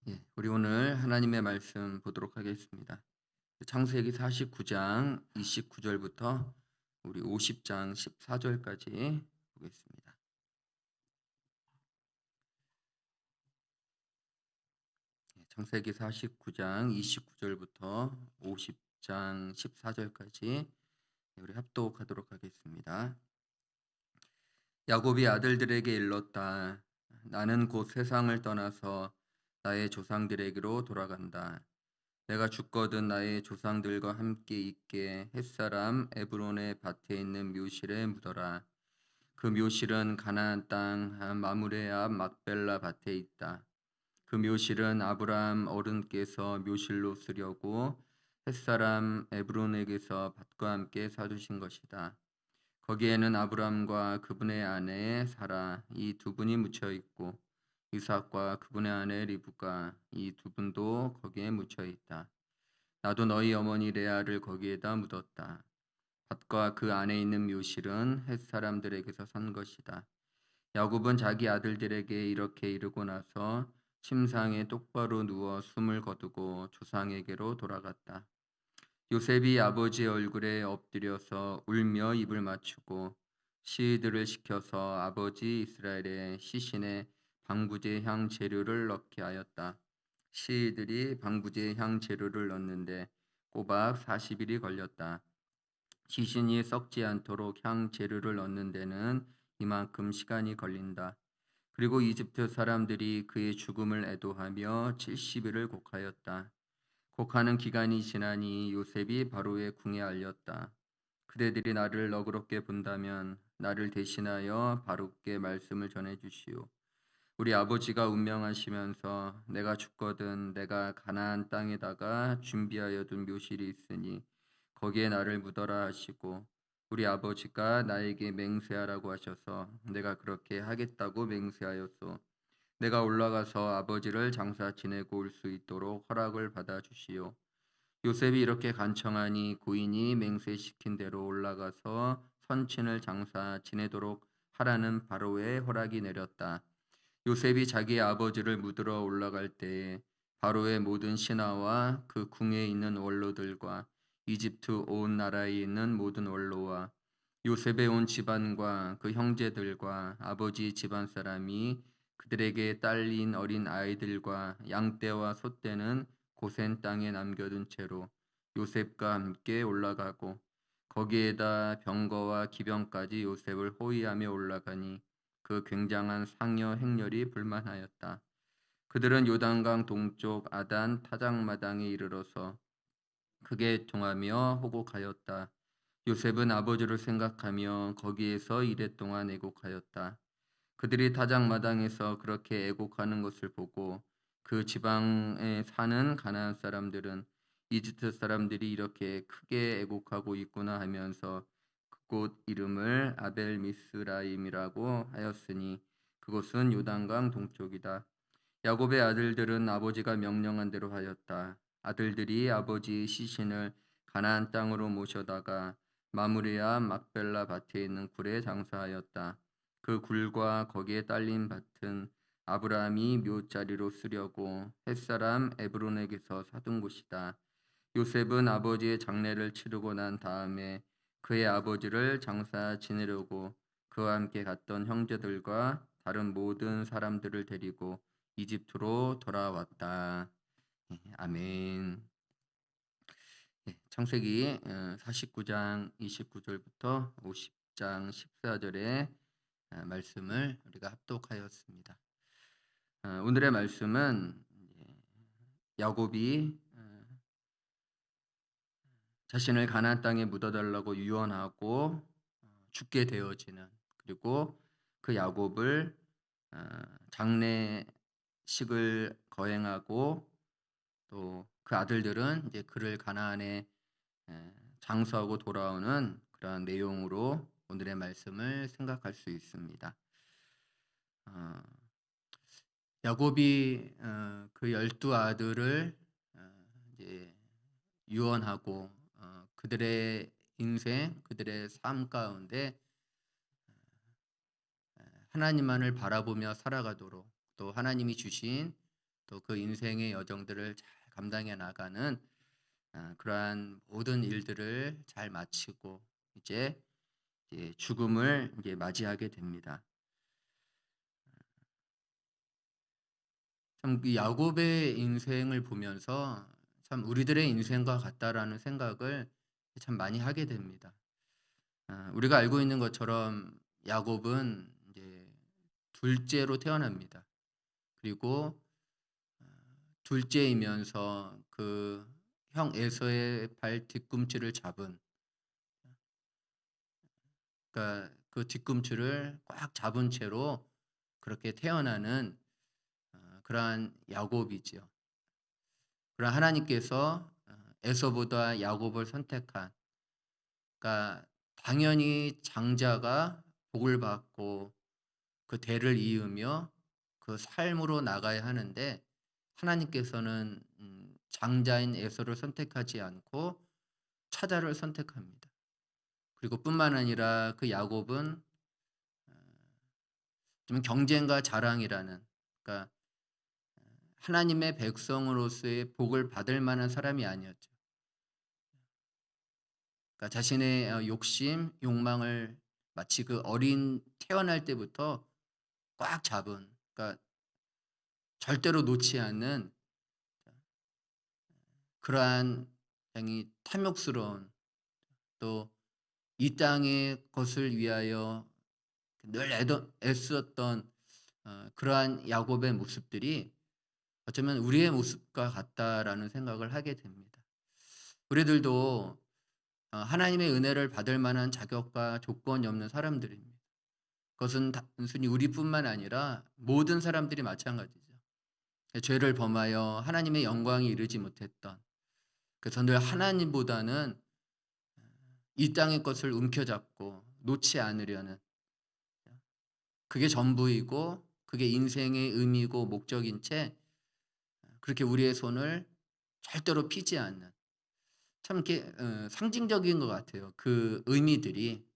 우리 오늘 하나님의 말씀 보도록 하겠습니다. 창세기 49장 29절부터 우리 50장 14절까지 보겠습니다. 창세기 49장 29절부터 50장 14절까지 우리 합독하도록 하겠습니다. 야곱이 아들들에게 일렀다. 나는 곧 세상을 떠나서 나의 조상들에게로 돌아간다. 내가 죽거든 나의 조상들과 함께 있게 햇사람 에브론의 밭에 있는 묘실에 묻어라. 그 묘실은 가나안 땅 마므레 앞 막벨라 밭에 있다. 그 묘실은 아브라함 어른께서 묘실로 쓰려고 햇사람 에브론에게서 밭과 함께 사두신 것이다. 거기에는 아브라함과 그분의 아내 사라 이 두 분이 묻혀 있고 이삭과 그분의 아내 리브가 이 두 분도 거기에 묻혀 있다. 나도 너희 어머니 레아를 거기에다 묻었다. 밭과 그 안에 있는 묘실은 헷 사람들에게서 산 것이다. 야곱은 자기 아들들에게 이렇게 이르고 나서 침상에 똑바로 누워 숨을 거두고 조상에게로 돌아갔다. 요셉이 아버지의 얼굴에 엎드려서 울며 입을 맞추고 시위들을 시켜서 아버지 이스라엘의 시신에 방부제 향 재료를 넣게 하였다. 시위들이 방부제 향 재료를 넣는데 꼬박 40일이 걸렸다. 시신이 썩지 않도록 향 재료를 넣는 데는 이만큼 시간이 걸린다. 그리고 이집트 사람들이 그의 죽음을 애도하며 70일을 곡하였다. 곡하는 기간이 지나니 요셉이 바로의 궁에 알렸다. 그대들이 나를 너그럽게 본다면 나를 대신하여 바로께 말씀을 전해 주시오. 우리 아버지가 운명하시면서 내가 죽거든 내가 가나안 땅에다가 준비하여 둔 묘실이 있으니 거기에 나를 묻어라 하시고 우리 아버지가 나에게 맹세하라고 하셔서 내가 그렇게 하겠다고 맹세하였소. 내가 올라가서 아버지를 장사 지내고 올 수 있도록 허락을 받아 주시오. 요셉이 이렇게 간청하니 고인이 맹세시킨 대로 올라가서 선친을 장사 지내도록 하라는 바로의 허락이 내렸다. 요셉이 자기 아버지를 묻으러 올라갈 때에 바로의 모든 신하와 그 궁에 있는 원로들과 이집트 온 나라에 있는 모든 원로와 요셉의 온 집안과 그 형제들과 아버지 집안 사람이 그들에게 딸린 어린 아이들과 양떼와 소떼는 고센 땅에 남겨둔 채로 요셉과 함께 올라가고 거기에다 병거와 기병까지 요셉을 호위하며 올라가니 그 굉장한 상여 행렬이 불만하였다. 그들은 요단강 동쪽 아단 타작마당에 이르러서 크게 통하며 호곡하였다. 요셉은 아버지를 생각하며 거기에서 이랫동안 애곡하였다. 그들이 타작마당에서 그렇게 애곡하는 것을 보고 그 지방에 사는 가나안 사람들은 이집트 사람들이 이렇게 크게 애곡하고 있구나 하면서 그곳 이름을 아벨 미스라임이라고 하였으니 그곳은 요단강 동쪽이다. 야곱의 아들들은 아버지가 명령한 대로 하였다. 아들들이 아버지 시신을 가나안 땅으로 모셔다가 마므리아 막벨라 밭에 있는 굴에 장사하였다. 그 굴과 거기에 딸린 밭은 아브라함이 묘자리로 쓰려고 햇사람 에브론에게서 사둔 곳이다. 요셉은 아버지의 장례를 치르고 난 다음에 그의 아버지를 장사 지내려고 그와 함께 갔던 형제들과 다른 모든 사람들을 데리고 이집트로 돌아왔다. 아멘. 창세기 49장 29절부터 50장 14절의 말씀을 우리가 합독하였습니다. 오늘의 말씀은 야곱이 자신을 가나안 땅에 묻어달라고 유언하고 죽게 되어지는, 그리고 그 야곱을 장례식을 거행하고 또 그 아들들은 이제 그를 가나안에 장수하고 돌아오는 그러한 내용으로 오늘의 말씀을 생각할 수 있습니다. 어, 야곱이 그 12 아들을 이제 유언하고 그들의 인생, 그들의 삶 가운데 하나님만을 바라보며 살아가도록, 또 하나님이 주신 또 그 인생의 여정들을 잘 감당해 나가는 그러한 모든 일들을 잘 마치고 이제 죽음을 이제 맞이하게 됩니다. 참 이 야곱의 인생을 보면서 참 '우리들의 인생과 같다.'라는 생각을 참 많이 하게 됩니다. 우리가 알고 있는 것처럼 야곱은 이제 둘째로 태어납니다. 그리고 둘째이면서 그 형 에서의 발 뒤꿈치를 잡은, 그러니까 그 뒤꿈치를 꽉 잡은 채로 그렇게 태어나는 그러한 야곱이지요. 그러나 하나님께서 에서보다 야곱을 선택한, 그러니까 당연히 장자가 복을 받고 그 대를 이으며 그 삶으로 나가야 하는데 하나님께서는 장자인 에서를 선택하지 않고 차자를 선택합니다. 그리고 뿐만 아니라 그 야곱은 좀 경쟁과 자랑이라는, 그러니까 하나님의 백성으로서의 복을 받을 만한 사람이 아니었죠. 그러니까 자신의 욕심, 욕망을 마치 그 어린 태어날 때부터 꽉 잡은, 그러니까 절대로 놓지 않는 그러한 굉장히 탐욕스러운, 또 이 땅의 것을 위하여 늘 애썼던 그러한 야곱의 모습들이 어쩌면 우리의 모습과 같다라는 생각을 하게 됩니다. 우리들도 하나님의 은혜를 받을 만한 자격과 조건이 없는 사람들입니다. 그것은 단순히 우리뿐만 아니라 모든 사람들이 마찬가지죠. 죄를 범하여 하나님의 영광에 이르지 못했던, 그래서 늘 하나님보다는 이 땅의 것을 움켜잡고 놓지 않으려는, 그게 전부이고 그게 인생의 의미고 목적인 채 그렇게 우리의 손을 절대로 피지 않는, 참 이렇게 상징적인 것 같아요. 그 의미들이.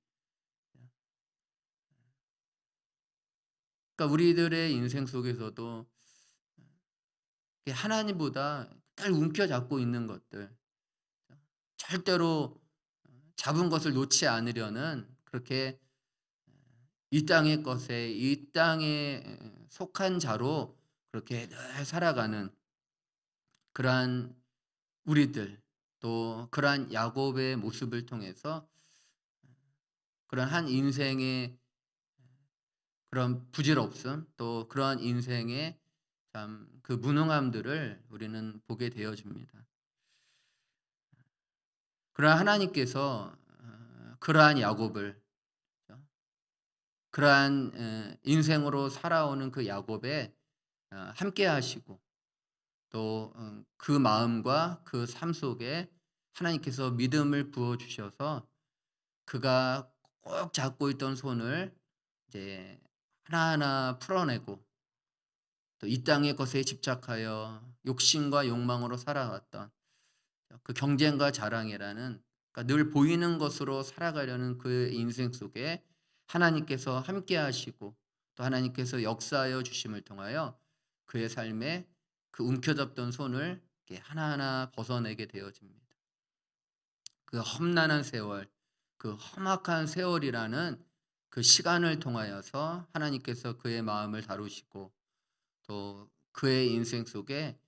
그러니까 우리들의 인생 속에서도 하나님보다 늘 움켜잡고 있는 것들, 절대로 잡은 것을 놓지 않으려는, 그렇게 이 땅의 것에, 이 땅에 속한 자로 그렇게 늘 살아가는 그러한 우리들, 또 그러한 야곱의 모습을 통해서 그런 한 인생의 그런 부질없음, 또 그러한 인생의 참 그 무능함들을 우리는 보게 되어집니다. 그러나 하나님께서 그러한 야곱을, 그러한 인생으로 살아오는 그 야곱에 함께 하시고, 또 그 마음과 그 삶 속에 하나님께서 믿음을 부어 주셔서 그가 꼭 잡고 있던 손을 이제 하나하나 풀어내고, 또 이 땅의 것에 집착하여 욕심과 욕망으로 살아왔던 그 경쟁과 자랑이라는, 그러니까 늘 보이는 것으로 살아가려는 그 인생 속에 하나님께서 함께 하시고, 또 하나님께서 역사하여 주심을 통하여 그의 삶에 그 움켜잡던 손을 이렇게 하나하나 벗어내게 되어집니다. 그 험난한 세월, 그 험악한 세월이라는 그 시간을 통하여서 하나님께서 그의 마음을 다루시고, 또 그의 인생 속에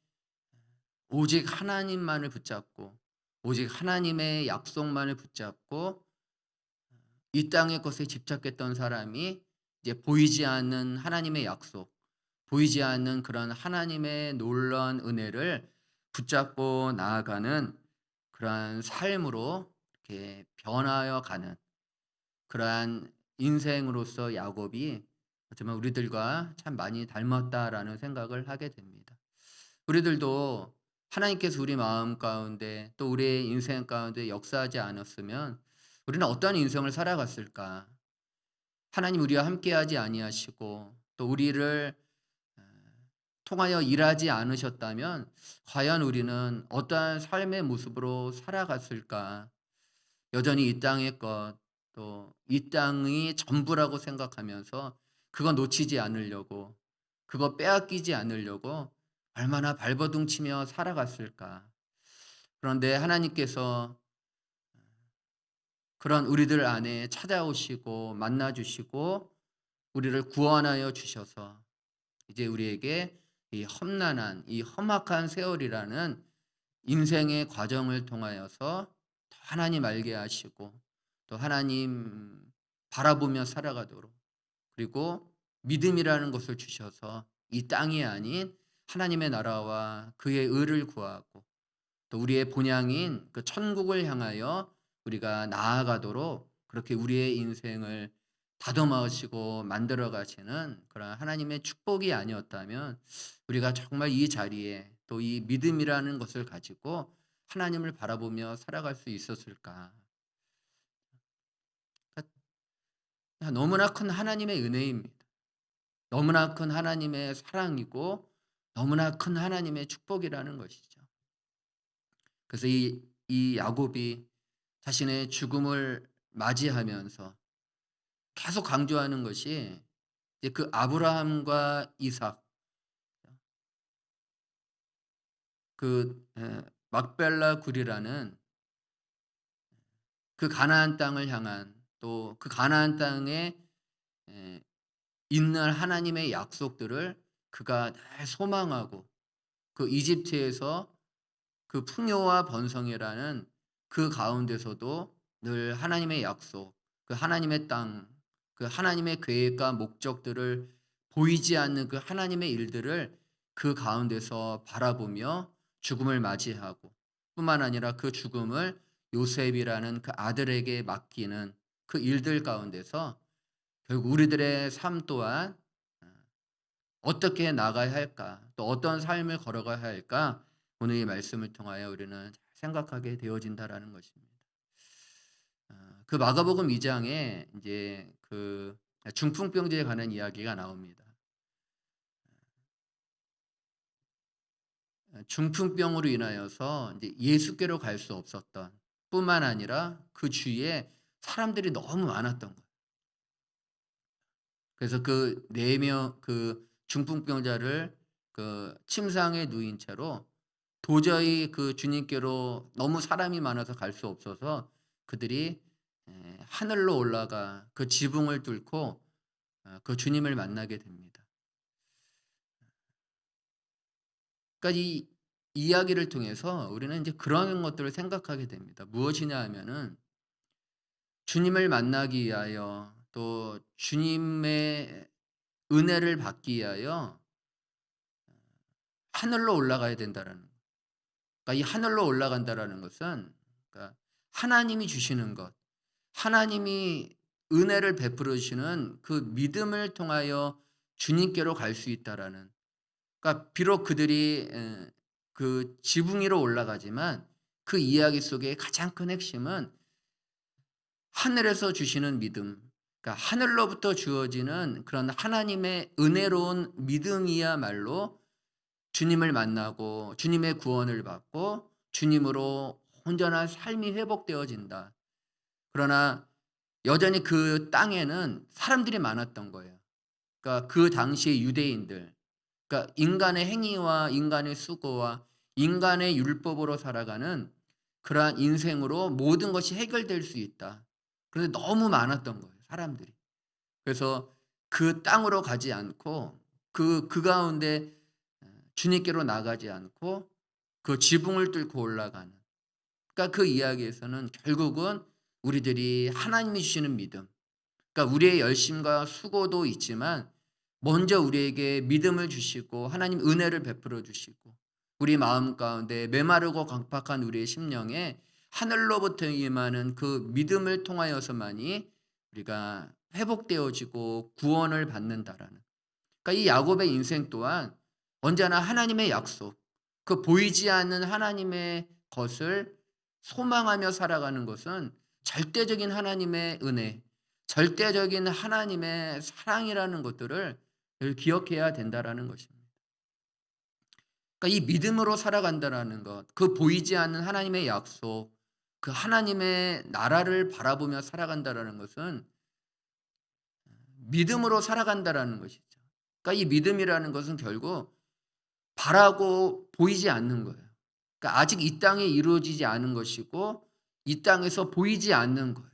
오직 하나님만을 붙잡고, 오직 하나님의 약속만을 붙잡고 이 땅의 것에 집착했던 사람이 이제 보이지 않는 하나님의 약속, 보이지 않는 그런 하나님의 놀라운 은혜를 붙잡고 나아가는 그러한 삶으로 이렇게 변하여 가는 그러한 인생으로서 야곱이 어쩌면 우리들과 참 많이 닮았다라는 생각을 하게 됩니다. 우리들도 하나님께서 우리 마음 가운데, 또 우리의 인생 가운데 역사하지 않았으면 우리는 어떠한 인생을 살아갔을까? 하나님 우리와 함께하지 아니하시고 또 우리를 어, 통하여 일하지 않으셨다면 과연 우리는 어떠한 삶의 모습으로 살아갔을까? 여전히 이 땅의 것, 또 이 땅이 전부라고 생각하면서 그거 놓치지 않으려고, 그거 빼앗기지 않으려고 얼마나 발버둥치며 살아갔을까. 그런데 하나님께서 그런 우리들 안에 찾아오시고 만나 주시고 우리를 구원하여 주셔서 이제 우리에게 이 험난한 이 험악한 세월이라는 인생의 과정을 통하여서 더 하나님 알게 하시고 또 하나님 바라보며 살아가도록 그리고 믿음이라는 것을 주셔서 이 땅이 아닌 하나님의 나라와 그의 의를 구하고 또 우리의 본향인 그 천국을 향하여 우리가 나아가도록 그렇게 우리의 인생을 다듬으시고 만들어 가시는 그런 하나님의 축복이 아니었다면 우리가 정말 이 자리에 또 이 믿음이라는 것을 가지고 하나님을 바라보며 살아갈 수 있었을까? 그러니까 너무나 큰 하나님의 은혜입니다. 너무나 큰 하나님의 사랑이고 너무나 큰 하나님의 축복이라는 것이죠. 그래서 이 야곱이 자신의 죽음을 맞이하면서 계속 강조하는 것이 이제 그 아브라함과 이삭 막벨라 굴이라는 그 가나안 땅을 향한 또 그 가나안 땅에 에 있는 하나님의 약속들을 그가 늘 소망하고 그 이집트에서 그 풍요와 번성이라는 그 가운데서도 늘 하나님의 약속, 그 하나님의 땅, 그 하나님의 계획과 목적들을 보이지 않는 그 하나님의 일들을 그 가운데서 바라보며 죽음을 맞이하고 뿐만 아니라 그 죽음을 요셉이라는 그 아들에게 맡기는 그 일들 가운데서 결국 우리들의 삶 또한 어떻게 나가야 할까? 또 어떤 삶을 걸어가야 할까? 오늘 이 말씀을 통하여 우리는 잘 생각하게 되어진다라는 것입니다. 그 마가복음 2 장에 인제 그 중풍병자에 관한 이야기가 나옵니다. 중풍병으로 인하여서 인제 예수께로 갈 수 없었던 뿐만 아니라 그 주위에 사람들이 너무 많았던 거예요. 그래서 그 4명 그 중풍병자를 그 침상에 누인 채로 도저히 그 주님께로 너무 사람이 많아서 갈 수 없어서 그들이 하늘로 올라가 그 지붕을 뚫고 그 주님을 만나게 됩니다. 그러니까 이 이야기를 통해서 우리는 이제 그런 것들을 생각하게 됩니다. 무엇이냐 하면은 주님을 만나기 위하여 또 주님의 은혜를 받기 위하여 하늘로 올라가야 된다라는 거. 그러니까 이 하늘로 올라간다라는 것은 그러니까 하나님이 주시는 것, 하나님이 은혜를 베풀어 주시는 그 믿음을 통하여 주님께로 갈 수 있다라는 그러니까 비록 그들이 그 지붕 위로 올라가지만 그 이야기 속에 가장 큰 핵심은 하늘에서 주시는 믿음 그러니까 하늘로부터 주어지는 그런 하나님의 은혜로운 믿음이야말로 주님을 만나고 주님의 구원을 받고 주님으로 온전한 삶이 회복되어진다. 그러나 여전히 그 땅에는 사람들이 많았던 거예요. 그러니까 그 당시의 유대인들 그러니까 인간의 행위와 인간의 수고와 인간의 율법으로 살아가는 그러한 인생으로 모든 것이 해결될 수 있다. 그런데 너무 많았던 거예요, 사람들이. 그래서 그 땅으로 가지 않고 그 가운데 주님께로 나가지 않고 그 지붕을 뚫고 올라가는 그러니까 그 이야기에서는 결국은 우리들이 하나님이 주시는 믿음 그러니까 우리의 열심과 수고도 있지만 먼저 우리에게 믿음을 주시고 하나님 은혜를 베풀어 주시고 우리 마음 가운데 메마르고 강팍한 우리의 심령에 하늘로부터 임하는 그 믿음을 통하여서만이 우리가 회복되어지고 구원을 받는다라는 그러니까 이 야곱의 인생 또한 언제나 하나님의 약속 그 보이지 않는 하나님의 것을 소망하며 살아가는 것은 절대적인 하나님의 은혜 절대적인 하나님의 사랑이라는 것들을 늘 기억해야 된다라는 것입니다. 그러니까 이 믿음으로 살아간다라는 것, 그 보이지 않는 하나님의 약속, 그 하나님의 나라를 바라보며 살아간다라는 것은 믿음으로 살아간다라는 것이죠. 그러니까 이 믿음이라는 것은 결국 바라고 보이지 않는 거예요. 그러니까 아직 이 땅에 이루어지지 않은 것이고 이 땅에서 보이지 않는 거예요.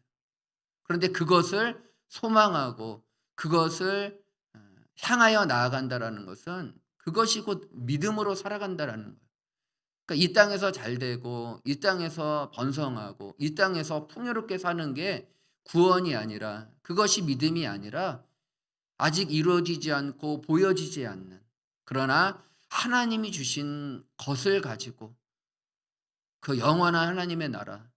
그런데 그것을 소망하고 그것을 향하여 나아간다라는 것은 그것이 곧 믿음으로 살아간다라는 거예요. 그러니까 이 땅에서 잘 되고 이 땅에서 번성하고 이 땅에서 풍요롭게 사는 게 구원이 아니라, 그것이 믿음이 아니라 아직 이루어지지 않고 보여지지 않는, 그러나 하나님이 주신 것을 가지고 그 영원한 하나님의 나라,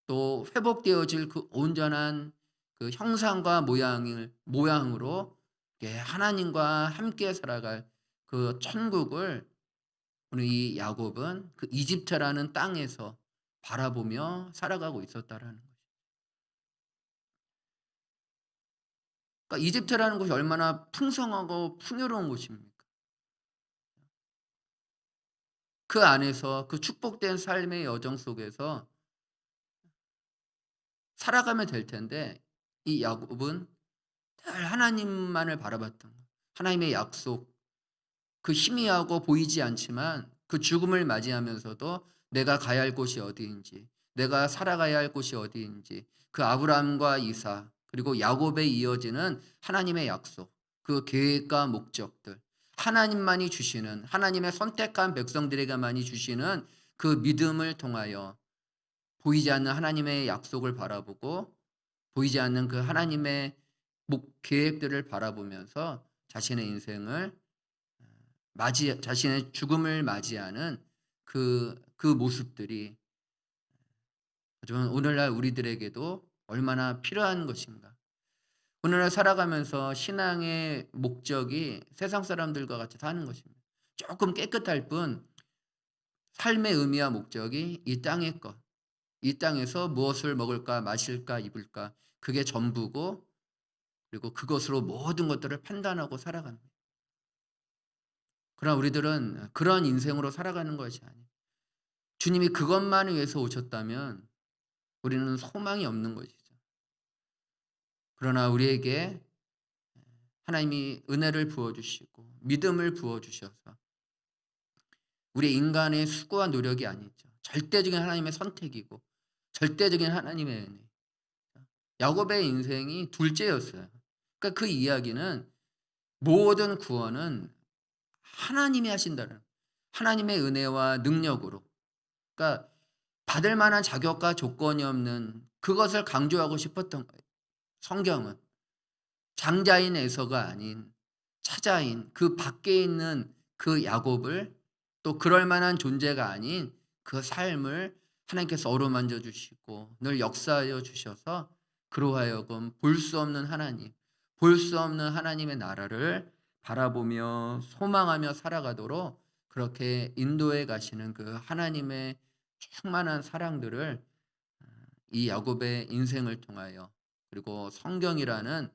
또 회복되어질 그 온전한 그 형상과 모양으로 하나님과 함께 살아갈 그 천국을 우리 이 야곱은 그 이집트라는 땅에서 바라보며 살아가고 있었다라는 거죠. 그러니까 이집트라는 곳이 얼마나 풍성하고 풍요로운 곳입니까? 그 안에서 그 축복된 삶의 여정 속에서 살아가면 될 텐데, 이 야곱은 늘 하나님만을 바라봤던 거예요. 하나님의 약속, 그 희미하고 보이지 않지만 그 죽음을 맞이하면서도 내가 가야 할 곳이 어디인지, 내가 살아가야 할 곳이 어디인지, 그 아브라함과 이삭 그리고 야곱에 이어지는 하나님의 약속, 그 계획과 목적들, 하나님만이 주시는, 하나님의 선택한 백성들에게만이 주시는 그 믿음을 통하여 보이지 않는 하나님의 약속을 바라보고 보이지 않는 그 하나님의 계획들을 바라보면서 자신의 인생을 자신의 죽음을 맞이하는 그 모습들이 하지만 오늘날 우리들에게도 얼마나 필요한 것인가. 오늘날 살아가면서 신앙의 목적이 세상 사람들과 같이 사는 것입니다. 조금 깨끗할 뿐 삶의 의미와 목적이 이 땅의 것, 이 땅에서 무엇을 먹을까 마실까 입을까, 그게 전부고, 그리고 그것으로 모든 것들을 판단하고 살아갑니다. 그러나 우리들은 그런 인생으로 살아가는 것이 아니에요. 주님이 그것만을 위해서 오셨다면 우리는 소망이 없는 것이죠. 그러나 우리에게 하나님이 은혜를 부어 주시고 믿음을 부어 주셔서 우리 인간의 수고와 노력이 아니죠. 절대적인 하나님의 선택이고 절대적인 하나님의 은혜. 야곱의 인생이 둘째였어요. 그러니까 그 이야기는 모든 구원은 하나님이 하신다는, 하나님의 은혜와 능력으로, 그러니까 받을 만한 자격과 조건이 없는 그것을 강조하고 싶었던 거예요. 성경은 장자인 에서가 아닌 차자인 그 밖에 있는 그 야곱을, 또 그럴 만한 존재가 아닌 그 삶을 하나님께서 어루만져 주시고 늘 역사하여 주셔서 그로 하여금 볼 수 없는 하나님, 볼 수 없는 하나님의 나라를 바라보며 소망하며 살아가도록 그렇게 인도해 가시는 그 하나님의 충만한 사랑들을 이 야곱의 인생을 통하여, 그리고 성경이라는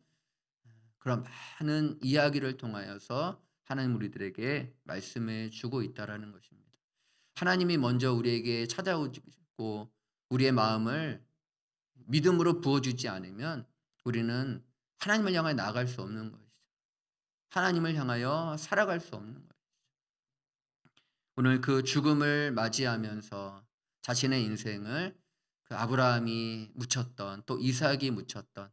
그런 많은 이야기를 통하여서 하나님 우리들에게 말씀해 주고 있다라는 것입니다. 하나님이 먼저 우리에게 찾아오시고 우리의 마음을 믿음으로 부어주지 않으면 우리는 하나님을 향해 나아갈 수 없는 것이죠. 하나님을 향하여 살아갈 수 없는 거예요. 오늘 그 죽음을 맞이하면서 자신의 인생을 그 아브라함이 묻혔던, 또 이삭이 묻혔던,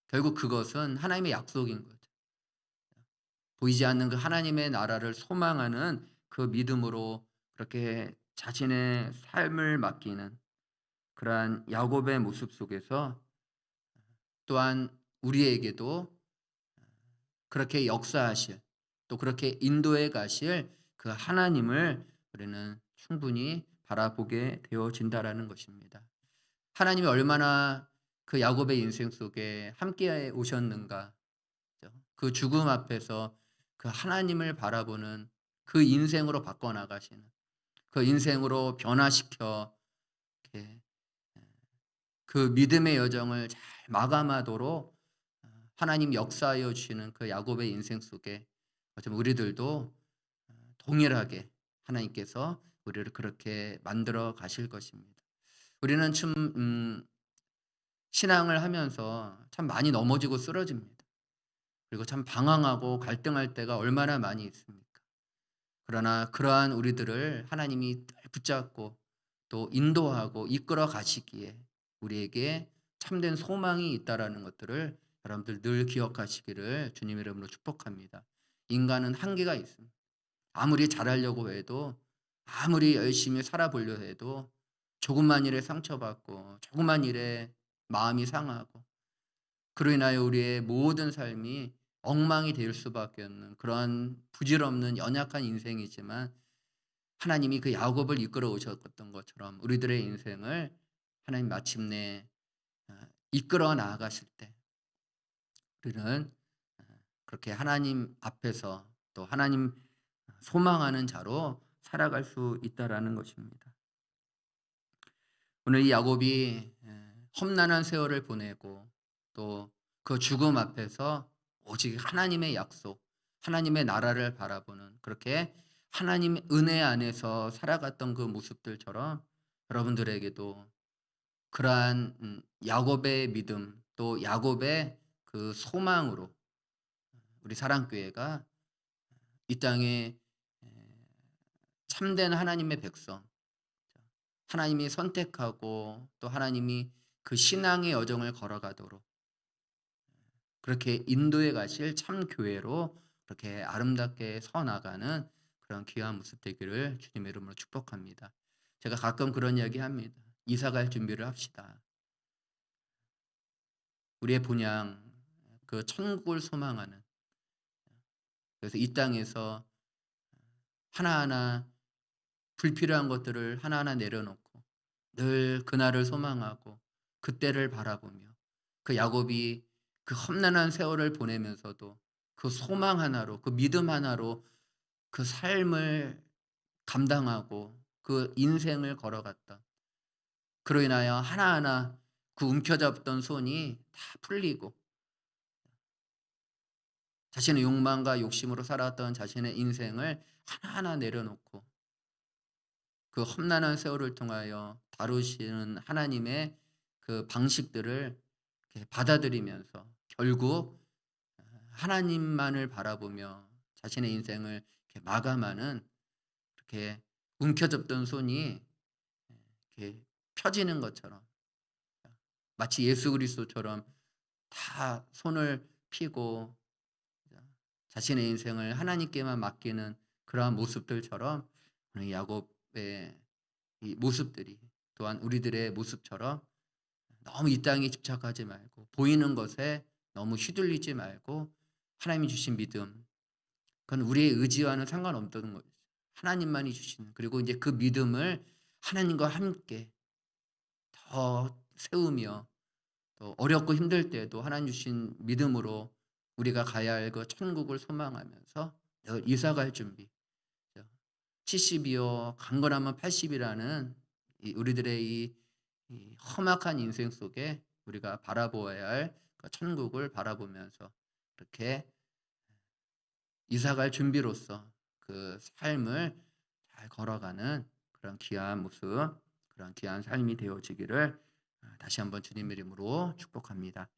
결국 그것은 하나님의 약속인 거죠. 보이지 않는 그 하나님의 나라를 소망하는 그 믿음으로 그렇게 자신의 삶을 맡기는 그러한 야곱의 모습 속에서 또한 우리에게도 그렇게 역사하실, 또 그렇게 인도해 가실 그 하나님을 우리는 충분히 바라보게 되어진다라는 것입니다. 하나님이 얼마나 그 야곱의 인생 속에 함께 오셨는가. 그 죽음 앞에서 그 하나님을 바라보는 그 인생으로 바꿔 나가시는, 그 인생으로 변화시켜 이렇게 그 믿음의 여정을 잘 마감하도록 하나님 역사하여 주시는 그 야곱의 인생 속에 어쩌면 우리들도 동일하게 하나님께서 우리를 그렇게 만들어 가실 것입니다. 우리는 참 신앙을 하면서 참 많이 넘어지고 쓰러집니다. 그리고 참 방황하고 갈등할 때가 얼마나 많이 있습니까? 그러나 그러한 우리들을 하나님이 늘 붙잡고 또 인도하고 이끌어 가시기에 우리에게 참된 소망이 있다라는 것들을 여러분들 늘 기억하시기를 주님의 이름으로 축복합니다. 인간은 한계가 있습니다. 아무리 잘하려고 해도 아무리 열심히 살아보려 해도 조금만 일에 상처받고 조금만 일에 마음이 상하고 그로 인하여 우리의 모든 삶이 엉망이 될 수밖에 없는 그러한 부질없는 연약한 인생이지만 하나님이 그 야곱을 이끌어 오셨던 것처럼 우리들의 인생을 하나님 마침내 이끌어 나아가실 때 우리는 그렇게 하나님 앞에서 또 하나님 소망하는 자로 살아갈 수 있다라는 것입니다. 오늘 이 야곱이 험난한 세월을 보내고 또 그 죽음 앞에서 오직 하나님의 약속, 하나님의 나라를 바라보는 그렇게 하나님의 은혜 안에서 살아갔던 그 모습들처럼 여러분들에게도 그러한 야곱의 믿음 또 야곱의 그 소망으로 우리 사랑교회가 이 땅에 참된 하나님의 백성 하나님이 선택하고 또 하나님이 그 신앙의 여정을 걸어가도록 그렇게 인도해 가실 참 교회로 그렇게 아름답게 서 나가는 그런 귀한 모습 되기를 주님의 이름으로 축복합니다. 제가 가끔 그런 이야기합니다. 이사 갈 준비를 합시다. 우리의 본향 그 천국을 소망하는 그래서 이 땅에서 하나하나 불필요한 것들을 하나하나 내려놓고 늘 그날을 소망하고 그때를 바라보며 그 야곱이 그 험난한 세월을 보내면서도 그 소망 하나로 그 믿음 하나로 그 삶을 감당하고 그 인생을 걸어갔다. 그로 인하여 하나하나 그 움켜잡던 손이 다 풀리고 자신의 욕망과 욕심으로 살아왔던 자신의 인생을 하나하나 내려놓고 그 험난한 세월을 통하여 다루시는 하나님의 그 방식들을 이렇게 받아들이면서 결국 하나님만을 바라보며 자신의 인생을 이렇게 마감하는 이렇게 움켜잡던 손이 이렇게 펴지는 것처럼 마치 예수 그리스도처럼 다 손을 펴고 자신의 인생을 하나님께만 맡기는 그러한 모습들처럼 오늘 야곱의 이 모습들이 또한 우리들의 모습처럼 너무 이 땅에 집착하지 말고 보이는 것에 너무 휘둘리지 말고 하나님이 주신 믿음 그건 우리의 의지와는 상관없다는 거죠. 하나님만이 주시는 그리고 이제 그 믿음을 하나님과 함께 더 세우며 또 어렵고 힘들 때에도 하나님 주신 믿음으로 우리가 가야 할 그 천국을 소망하면서 늘 이사갈 준비 70이요 강건하면 80이라는 이 우리들의 이 험악한 인생 속에 우리가 바라보아야 할 그 천국을 바라보면서 이렇게 이사갈 준비로서 그 삶을 잘 걸어가는 그런 귀한 모습, 그런 귀한 삶이 되어지기를 다시 한번 주님의 이름으로 축복합니다.